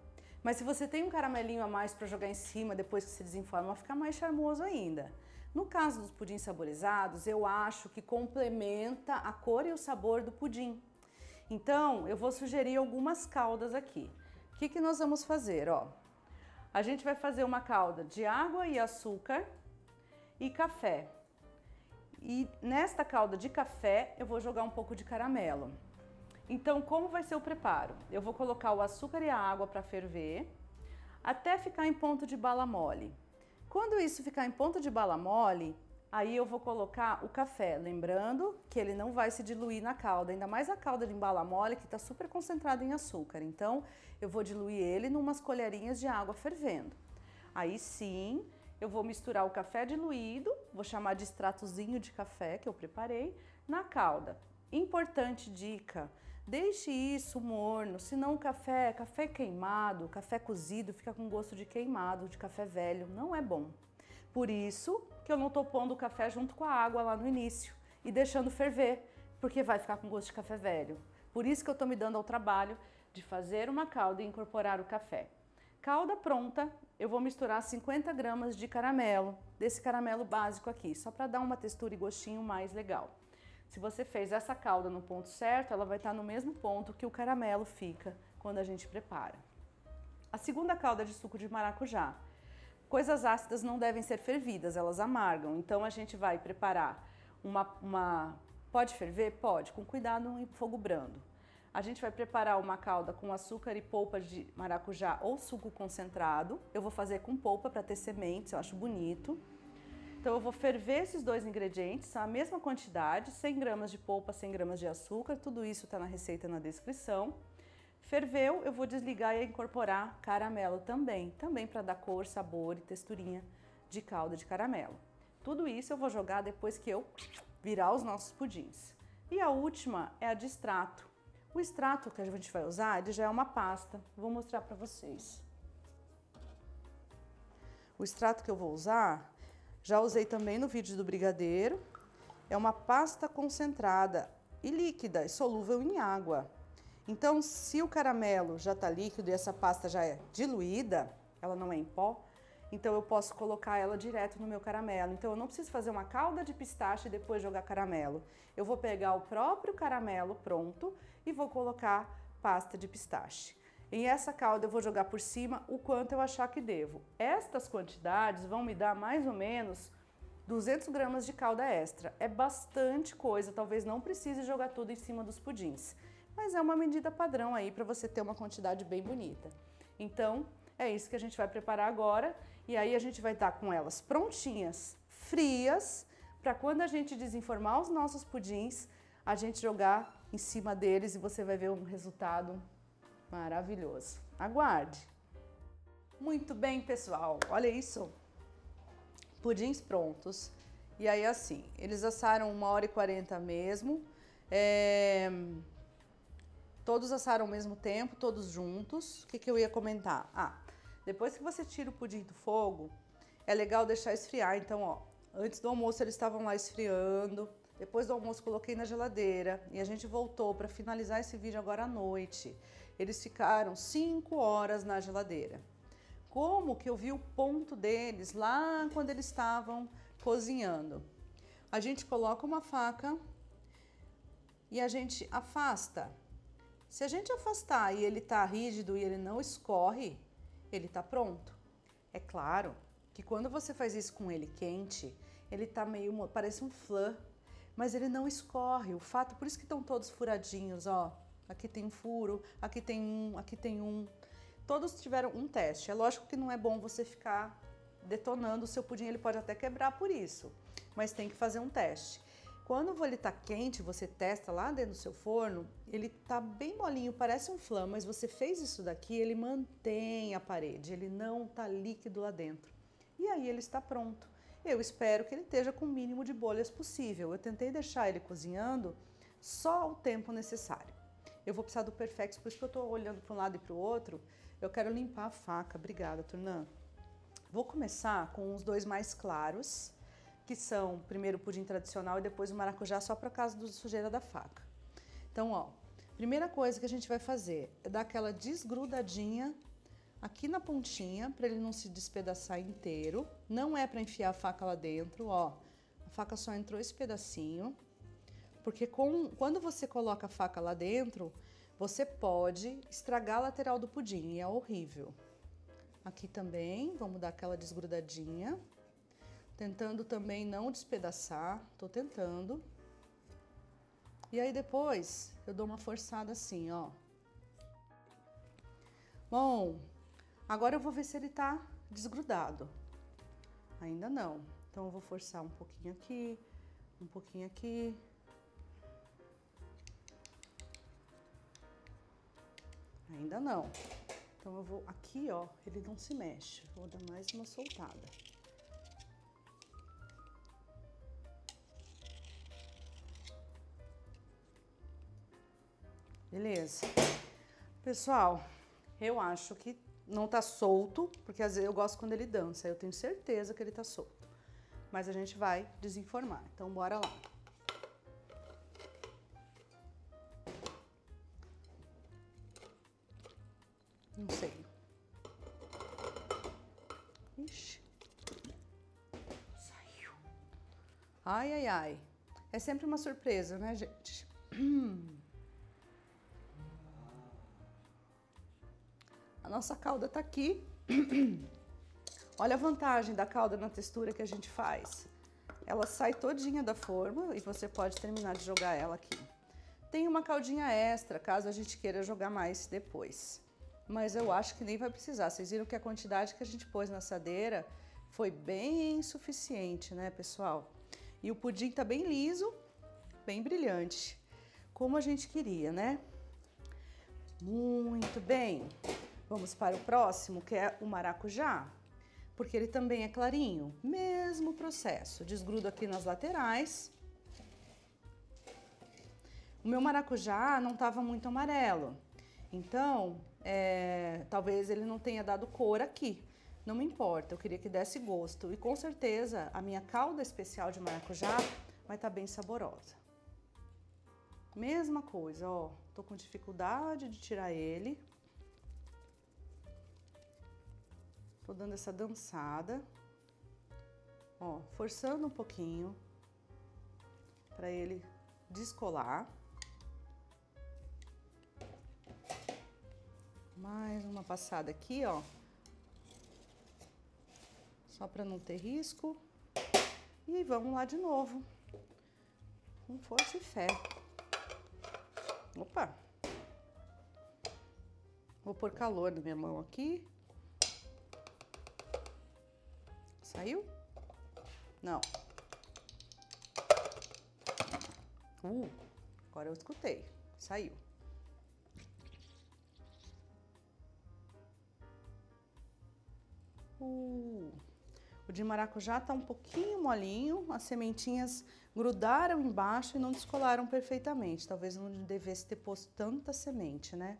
Mas se você tem um caramelinho a mais para jogar em cima, depois que se desenforma, vai ficar mais charmoso ainda. No caso dos pudins saborizados, eu acho que complementa a cor e o sabor do pudim. Então, eu vou sugerir algumas caldas aqui. O que nós vamos fazer? Ó, a gente vai fazer uma calda de água e açúcar e café. E nesta calda de café, eu vou jogar um pouco de caramelo. Então, como vai ser o preparo? Eu vou colocar o açúcar e a água para ferver, até ficar em ponto de bala mole. Quando isso ficar em ponto de bala mole, aí eu vou colocar o café, lembrando que ele não vai se diluir na calda, ainda mais a calda de bala mole que está super concentrada em açúcar. Então, eu vou diluir ele em umas colherinhas de água fervendo. Aí sim, eu vou misturar o café diluído, vou chamar de extratozinho de café que eu preparei, na calda. Importante dica, deixe isso morno, senão o café queimado, café cozido, fica com gosto de queimado, de café velho, não é bom. Por isso que eu não tô pondo o café junto com a água lá no início e deixando ferver, porque vai ficar com gosto de café velho. Por isso que eu tô me dando ao trabalho de fazer uma calda e incorporar o café. Calda pronta, eu vou misturar 50 gramas de caramelo, desse caramelo básico aqui, só para dar uma textura e gostinho mais legal. Se você fez essa calda no ponto certo, ela vai estar no mesmo ponto que o caramelo fica quando a gente prepara. A segunda calda de suco de maracujá. Coisas ácidas não devem ser fervidas, elas amargam. Então a gente vai preparar Pode ferver? Pode, com cuidado em fogo brando. A gente vai preparar uma calda com açúcar e polpa de maracujá ou suco concentrado. Eu vou fazer com polpa para ter sementes, eu acho bonito. Então eu vou ferver esses dois ingredientes, a mesma quantidade, 100 gramas de polpa, 100 gramas de açúcar, tudo isso está na receita na descrição. Ferveu, eu vou desligar e incorporar caramelo também para dar cor, sabor e texturinha de calda de caramelo. Tudo isso eu vou jogar depois que eu virar os nossos pudins. E a última é a de extrato. O extrato que a gente vai usar, ele já é uma pasta, vou mostrar para vocês. O extrato que eu vou usar, já usei também no vídeo do brigadeiro, é uma pasta concentrada e líquida, solúvel em água. Então, se o caramelo já está líquido e essa pasta já é diluída, ela não é em pó, então eu posso colocar ela direto no meu caramelo. Então eu não preciso fazer uma calda de pistache e depois jogar caramelo. Eu vou pegar o próprio caramelo pronto e vou colocar pasta de pistache. Em essa calda eu vou jogar por cima o quanto eu achar que devo. Estas quantidades vão me dar mais ou menos 200 gramas de calda extra. É bastante coisa, talvez não precise jogar tudo em cima dos pudins. Mas é uma medida padrão aí para você ter uma quantidade bem bonita. Então, é isso que a gente vai preparar agora. E aí a gente vai estar com elas prontinhas, frias, para quando a gente desenformar os nossos pudins, a gente jogar em cima deles e você vai ver um resultado maravilhoso. Aguarde! Muito bem, pessoal. Olha isso. Pudins prontos. E aí assim, eles assaram 1h40 mesmo. Todos assaram ao mesmo tempo, todos juntos. O que que eu ia comentar? Depois que você tira o pudim do fogo, é legal deixar esfriar. Então, ó, antes do almoço eles estavam lá esfriando. Depois do almoço coloquei na geladeira e a gente voltou para finalizar esse vídeo agora à noite. Eles ficaram 5 horas na geladeira. Como que eu vi o ponto deles lá quando eles estavam cozinhando? A gente coloca uma faca e a gente afasta. Se a gente afastar e ele tá rígido e ele não escorre, ele tá pronto. É claro que quando você faz isso com ele quente, ele tá meio, parece um flan, mas ele não escorre. O fato, por isso que estão todos furadinhos, ó. Aqui tem um furo, aqui tem um, aqui tem um. Todos tiveram um teste. É lógico que não é bom você ficar detonando o seu pudim, ele pode até quebrar por isso, mas tem que fazer um teste. Quando ele tá quente, você testa lá dentro do seu forno, ele tá bem molinho, parece um flan, mas você fez isso daqui, ele mantém a parede, ele não tá líquido lá dentro. E aí ele está pronto. Eu espero que ele esteja com o mínimo de bolhas possível. Eu tentei deixar ele cozinhando só o tempo necessário. Eu vou precisar do Perfex, por isso que eu tô olhando para um lado e para o outro. Eu quero limpar a faca. Obrigada, Turnã. Vou começar com os dois mais claros, que são primeiro o pudim tradicional e depois o maracujá, só para caso da sujeira da faca. Então, ó, primeira coisa que a gente vai fazer é dar aquela desgrudadinha aqui na pontinha, para ele não se despedaçar inteiro. Não é para enfiar a faca lá dentro, ó. A faca só entrou esse pedacinho, porque quando você coloca a faca lá dentro, você pode estragar a lateral do pudim, e é horrível. Aqui também, vamos dar aquela desgrudadinha. Tentando também não despedaçar, tô tentando. E aí depois eu dou uma forçada assim, ó. Bom, agora eu vou ver se ele tá desgrudado. Ainda não. Então eu vou forçar um pouquinho aqui, um pouquinho aqui. Ainda não. Então eu vou aqui, ó, ele não se mexe. Vou dar mais uma soltada. Beleza. Pessoal, eu acho que não tá solto, porque às vezes eu gosto quando ele dança, eu tenho certeza que ele tá solto. Mas a gente vai desenformar, então bora lá. Não sei. Ixi. Saiu. Ai, ai, ai. É sempre uma surpresa, né, gente? A nossa calda tá aqui. Olha a vantagem da calda na textura que a gente faz. Ela sai todinha da forma e você pode terminar de jogar ela aqui. Tem uma caldinha extra, caso a gente queira jogar mais depois. Mas eu acho que nem vai precisar. Vocês viram que a quantidade que a gente pôs na assadeira foi bem suficiente, né, pessoal? E o pudim tá bem liso, bem brilhante, como a gente queria, né? Muito bem. Vamos para o próximo, que é o maracujá, porque ele também é clarinho. Mesmo processo, desgrudo aqui nas laterais. O meu maracujá não estava muito amarelo, então talvez ele não tenha dado cor aqui. Não me importa, eu queria que desse gosto. E com certeza a minha calda especial de maracujá vai estar bem saborosa. Mesma coisa, ó, tô com dificuldade de tirar ele. Tô dando essa dançada, ó, forçando um pouquinho para ele descolar. Mais uma passada aqui, ó, só para não ter risco. E vamos lá de novo, com força e fé. Opa! Vou pôr calor na minha mão aqui. Saiu? Não. Agora eu escutei. Saiu. O O de maracujá tá um pouquinho molinho, as sementinhas grudaram embaixo e não descolaram perfeitamente. Talvez não devesse ter posto tanta semente, né?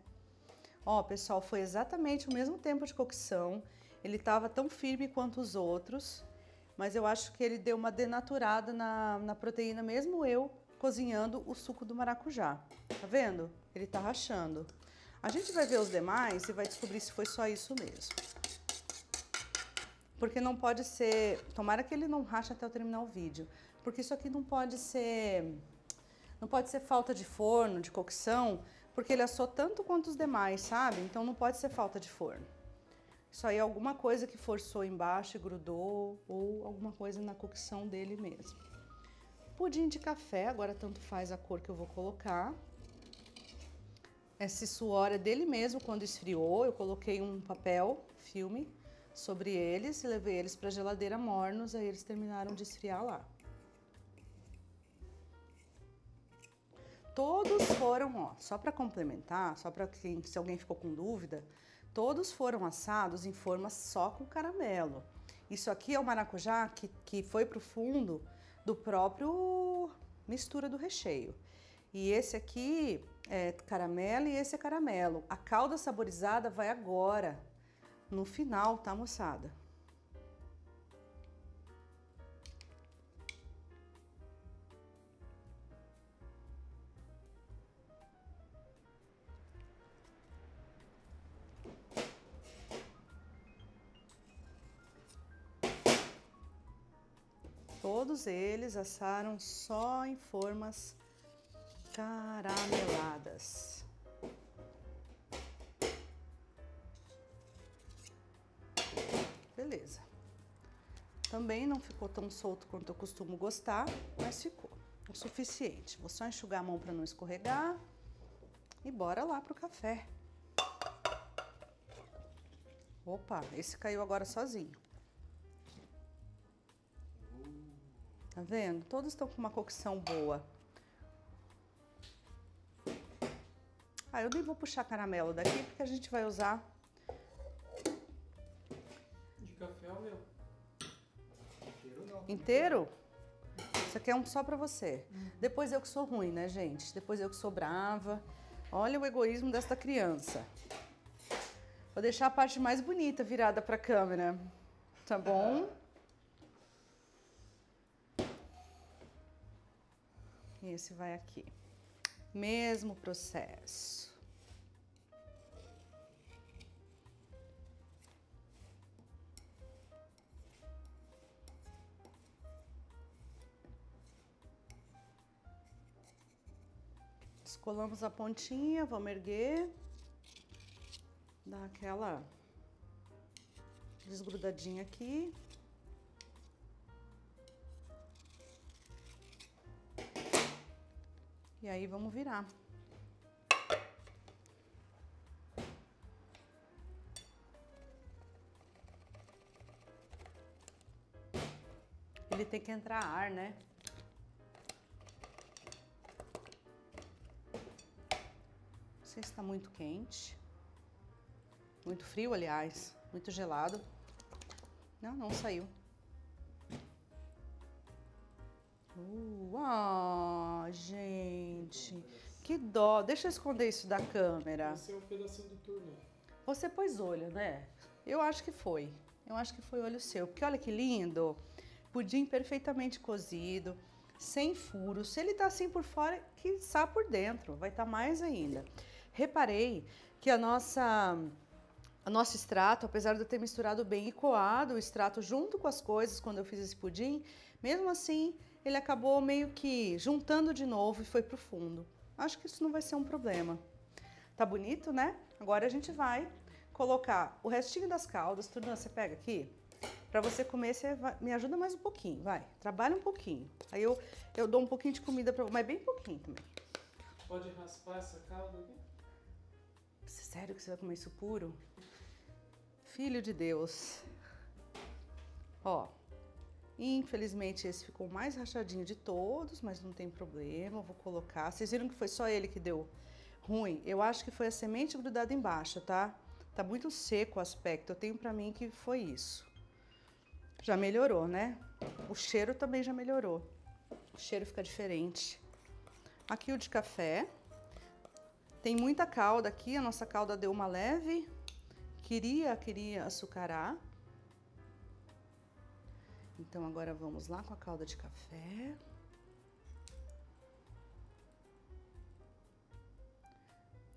Ó, pessoal, foi exatamente o mesmo tempo de cocção. Ele tava tão firme quanto os outros, mas eu acho que ele deu uma denaturada na proteína, mesmo eu cozinhando o suco do maracujá. Tá vendo? Ele tá rachando. A gente vai ver os demais e vai descobrir se foi só isso mesmo. Porque não pode ser... Tomara que ele não rache até eu terminar o vídeo. Porque isso aqui não pode ser falta de forno, de cocção, porque ele assou tanto quanto os demais, sabe? Então não pode ser falta de forno. Isso aí é alguma coisa que forçou embaixo e grudou, ou alguma coisa na cocção dele mesmo. Pudim de café, agora tanto faz a cor que eu vou colocar. Esse suor é dele mesmo quando esfriou. Eu coloquei um papel, filme, sobre eles e levei eles para a geladeira mornos, aí eles terminaram de esfriar lá. Todos foram, ó, só para complementar, só para quem, se alguém ficou com dúvida, todos foram assados em forma só com caramelo. Isso aqui é o maracujá que foi pro fundo do próprio mistura do recheio. E esse aqui é caramelo e esse é caramelo. A calda saborizada vai agora, no final, tá, moçada? Todos eles assaram só em formas carameladas. Beleza. Também não ficou tão solto quanto eu costumo gostar, mas ficou o suficiente. Vou só enxugar a mão para não escorregar e bora lá pro café. Opa, esse caiu agora sozinho. Tá vendo? Todos estão com uma cocção boa. Ah, eu nem vou puxar caramelo daqui porque a gente vai usar... De café é o meu. Inteiro não. Inteiro? Isso aqui é um só pra você. Depois eu que sou ruim, né, gente? Depois eu que sou brava. Olha o egoísmo desta criança. Vou deixar a parte mais bonita virada pra câmera. Tá bom? Esse vai aqui. Mesmo processo. Descolamos a pontinha, vamos erguer. Dar aquela desgrudadinha aqui. E aí vamos virar. Ele tem que entrar ar, né? Não sei se está muito quente. Muito frio, aliás. Muito gelado. Não, não saiu. Gente, que dó. Deixa eu esconder isso da câmera. Esse é um pedacinho do turno. Você pôs olho, né? Eu acho que foi. Eu acho que foi olho seu. Porque olha que lindo. Pudim perfeitamente cozido, sem furos. Se ele tá assim por fora, quiçá por dentro. Vai estar mais ainda. Reparei que o nosso extrato, apesar de eu ter misturado bem e coado o extrato junto com as coisas quando eu fiz esse pudim, mesmo assim, ele acabou meio que juntando de novo e foi pro fundo. Acho que isso não vai ser um problema. Tá bonito, né? Agora a gente vai colocar o restinho das caldas. Turma, você pega aqui. Pra você comer, você me ajuda mais um pouquinho, vai. Trabalha um pouquinho. Aí eu dou um pouquinho de comida pra você, mas bem pouquinho também. Pode raspar essa calda aqui? Sério que você vai comer isso puro? Filho de Deus. Ó. Infelizmente, esse ficou o mais rachadinho de todos, mas não tem problema, eu vou colocar. Vocês viram que foi só ele que deu ruim? Eu acho que foi a semente grudada embaixo, tá? Tá muito seco o aspecto, eu tenho pra mim que foi isso. Já melhorou, né? O cheiro também já melhorou. O cheiro fica diferente. Aqui o de café. Tem muita calda aqui, a nossa calda deu uma leve. Queria açucarar. Então agora vamos lá com a calda de café.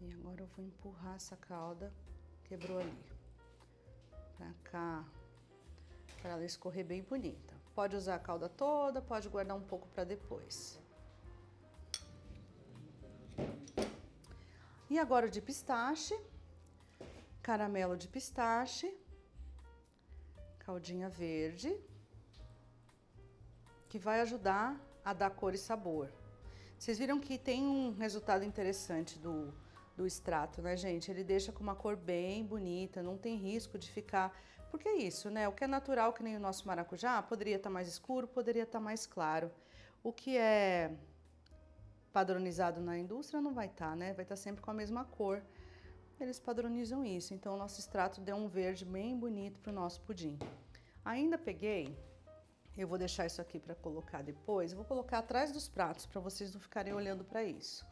E agora eu vou empurrar essa calda, quebrou ali, pra cá, para ela escorrer bem bonita. Pode usar a calda toda, pode guardar um pouco para depois. E agora o de pistache, caramelo de pistache, caldinha verde, que vai ajudar a dar cor e sabor. Vocês viram que tem um resultado interessante do extrato, né, gente? Ele deixa com uma cor bem bonita, não tem risco de ficar... Porque é isso, né? O que é natural, que nem o nosso maracujá, poderia estar mais escuro, poderia estar mais claro. O que é padronizado na indústria não vai estar, né? Vai estar sempre com a mesma cor. Eles padronizam isso. Então, o nosso extrato deu um verde bem bonito para o nosso pudim. Ainda peguei... Eu vou deixar isso aqui para colocar depois. Eu vou colocar atrás dos pratos para vocês não ficarem olhando para isso.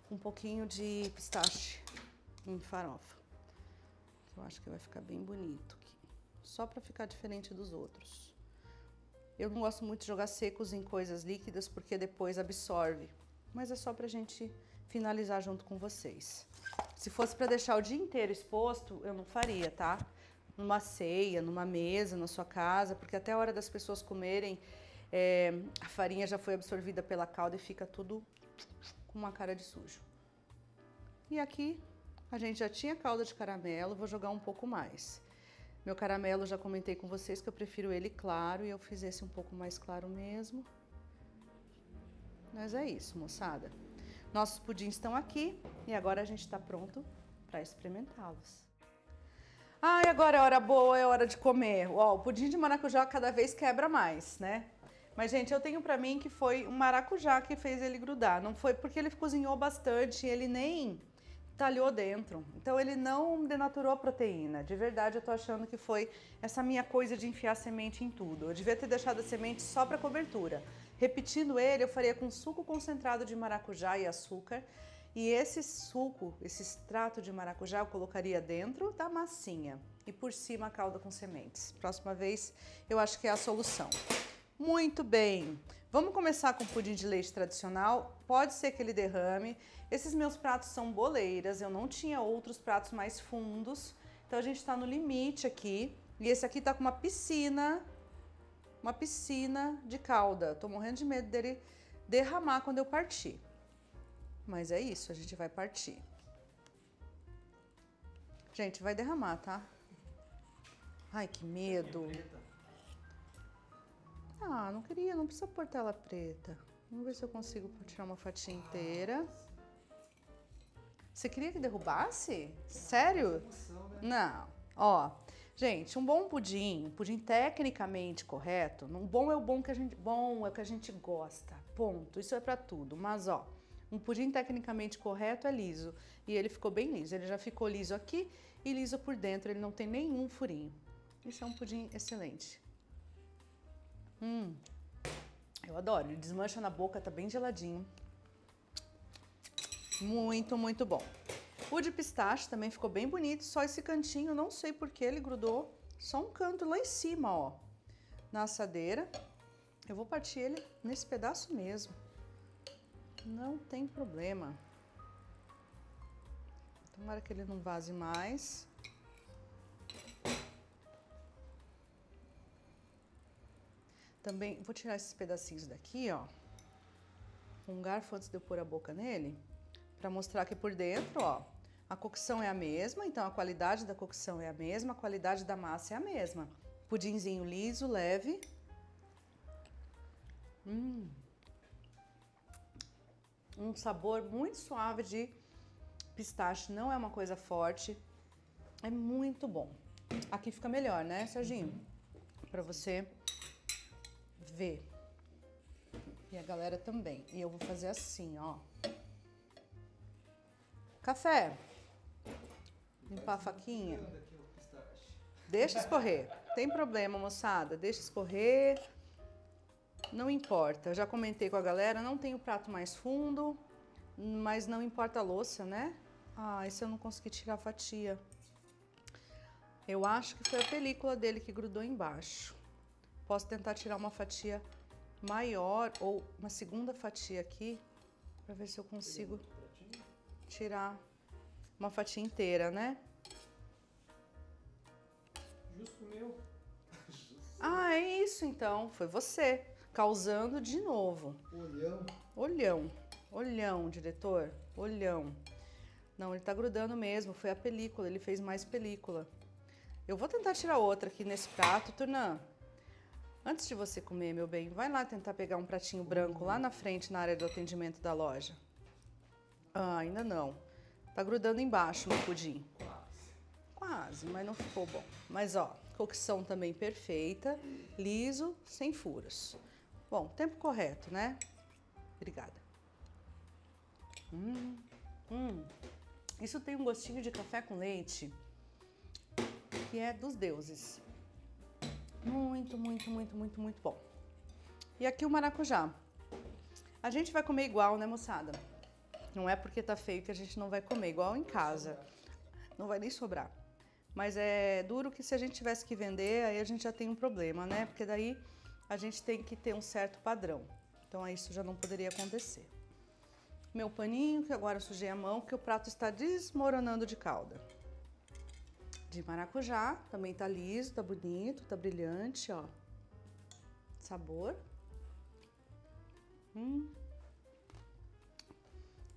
Um pouquinho de pistache em farofa. Eu acho que vai ficar bem bonito aqui. Só para ficar diferente dos outros. Eu não gosto muito de jogar secos em coisas líquidas porque depois absorve. Mas é só pra gente finalizar junto com vocês. Se fosse para deixar o dia inteiro exposto, eu não faria, tá? Numa ceia, numa mesa, na sua casa, porque até a hora das pessoas comerem, a farinha já foi absorvida pela calda e fica tudo com uma cara de sujo. E aqui a gente já tinha calda de caramelo, vou jogar um pouco mais. Meu caramelo, já comentei com vocês que eu prefiro ele claro e eu fiz esse um pouco mais claro mesmo. Mas é isso, moçada. Nossos pudins estão aqui e agora a gente está pronto para experimentá-los. Ah, e agora é hora boa, é hora de comer. Ó, o pudim de maracujá cada vez quebra mais, né? Mas, gente, eu tenho pra mim que foi um maracujá que fez ele grudar. Não foi porque ele cozinhou bastante, ele nem talhou dentro. Então, ele não denaturou a proteína. De verdade, eu tô achando que foi essa minha coisa de enfiar semente em tudo. Eu devia ter deixado a semente só pra cobertura. Repetindo ele, eu faria com suco concentrado de maracujá e açúcar. E esse suco, esse extrato de maracujá, eu colocaria dentro da massinha e por cima a calda com sementes. Próxima vez, eu acho que é a solução. Muito bem, vamos começar com o pudim de leite tradicional. Pode ser que ele derrame. Esses meus pratos são boleiras, eu não tinha outros pratos mais fundos. Então a gente está no limite aqui. E esse aqui tá com uma piscina de calda. Tô morrendo de medo dele derramar quando eu partir. Mas é isso, a gente vai partir. Gente, vai derramar, tá? Ai, que medo. Ah, não queria, não precisa pôr tela preta. Vamos ver se eu consigo tirar uma fatia inteira. Você queria que derrubasse? Sério? Não. Ó, gente, um bom pudim, tecnicamente correto, um bom é o bom que a gente, bom é o que a gente gosta. Ponto. Isso é pra tudo. Mas, ó, um pudim tecnicamente correto é liso. E ele ficou bem liso. Ele já ficou liso aqui e liso por dentro. Ele não tem nenhum furinho. Isso é um pudim excelente. Eu adoro. Ele desmancha na boca, tá bem geladinho. Muito, muito bom. O de pistache também ficou bem bonito. Só esse cantinho, não sei por que ele grudou. Só um canto lá em cima, ó. Na assadeira. Eu vou partir ele nesse pedaço mesmo. Não tem problema. Tomara que ele não vaze mais. Também vou tirar esses pedacinhos daqui, ó. Com um garfo antes de eu pôr a boca nele. Pra mostrar que por dentro, ó, a cocção é a mesma. Então, a qualidade da cocção é a mesma. A qualidade da massa é a mesma. Pudinzinho liso, leve. Um sabor muito suave de pistache, não é uma coisa forte, é muito bom. Aqui fica melhor, né, Serginho? Pra você ver. E a galera também. E eu vou fazer assim, ó. Café. Limpar a faquinha. Deixa escorrer. Tem problema, moçada. Deixa escorrer. Não importa. Eu já comentei com a galera, não tem o prato mais fundo, mas não importa a louça, né? Ah, esse eu não consegui tirar a fatia. Eu acho que foi a película dele que grudou embaixo. Posso tentar tirar uma fatia maior ou uma segunda fatia aqui, para ver se eu consigo tirar uma fatia inteira, né? Justo meu. Ah, é isso então. Foi você. Causando de novo. Olhão. Olhão. Olhão, diretor. Olhão. Não, ele tá grudando mesmo. Foi a película. Ele fez mais película. Eu vou tentar tirar outra aqui nesse prato. Turnã, antes de você comer, meu bem, vai lá tentar pegar um pratinho branco lá na frente, na área do atendimento da loja. Ah, ainda não. Tá grudando embaixo no pudim. Quase, mas não ficou bom. Mas, ó, cocção também perfeita, liso, sem furos. Bom, tempo correto, né? Obrigada. Isso tem um gostinho de café com leite que é dos deuses. Muito, muito, muito, muito, muito bom. E aqui o maracujá. A gente vai comer igual, né, moçada? Não é porque tá feio que a gente não vai comer, igual em casa. Não vai nem sobrar. Mas é duro que se a gente tivesse que vender, aí a gente já tem um problema, né? Porque daí a gente tem que ter um certo padrão. Então aí isso já não poderia acontecer. Meu paninho, que agora eu sujei a mão, que o prato está desmoronando de calda. De maracujá, também tá liso, tá bonito, tá brilhante, ó. Sabor.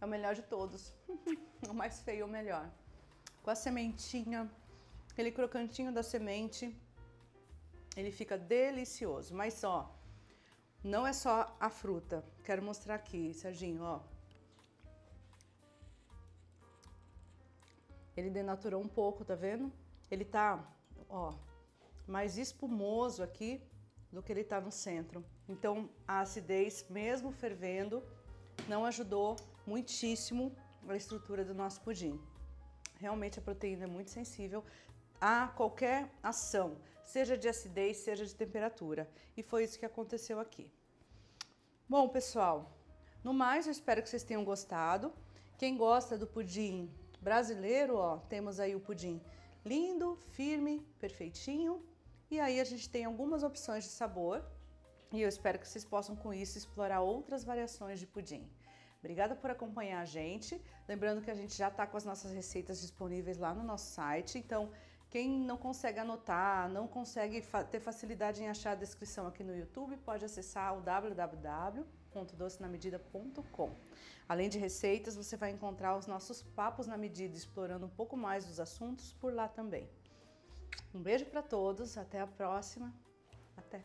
É o melhor de todos. O mais feio é o melhor. Com a sementinha, aquele crocantinho da semente, ele fica delicioso. Mas ó, não é só a fruta. Quero mostrar aqui, Serginho, ó. Ele denaturou um pouco, tá vendo? Ele tá, ó, mais espumoso aqui do que ele tá no centro. Então, a acidez, mesmo fervendo, não ajudou muitíssimo a estrutura do nosso pudim. Realmente a proteína é muito sensível a qualquer ação, seja de acidez, seja de temperatura. E foi isso que aconteceu aqui. Bom, pessoal, no mais, eu espero que vocês tenham gostado. Quem gosta do pudim brasileiro, ó, temos aí o pudim lindo, firme, perfeitinho. E aí a gente tem algumas opções de sabor. E eu espero que vocês possam, com isso, explorar outras variações de pudim. Obrigada por acompanhar a gente. Lembrando que a gente já está com as nossas receitas disponíveis lá no nosso site. Então, quem não consegue anotar, não consegue ter facilidade em achar a descrição aqui no YouTube, pode acessar o www.docenamedida.com. Além de receitas, você vai encontrar os nossos papos na medida, explorando um pouco mais dos assuntos por lá também. Um beijo para todos, até a próxima. Até!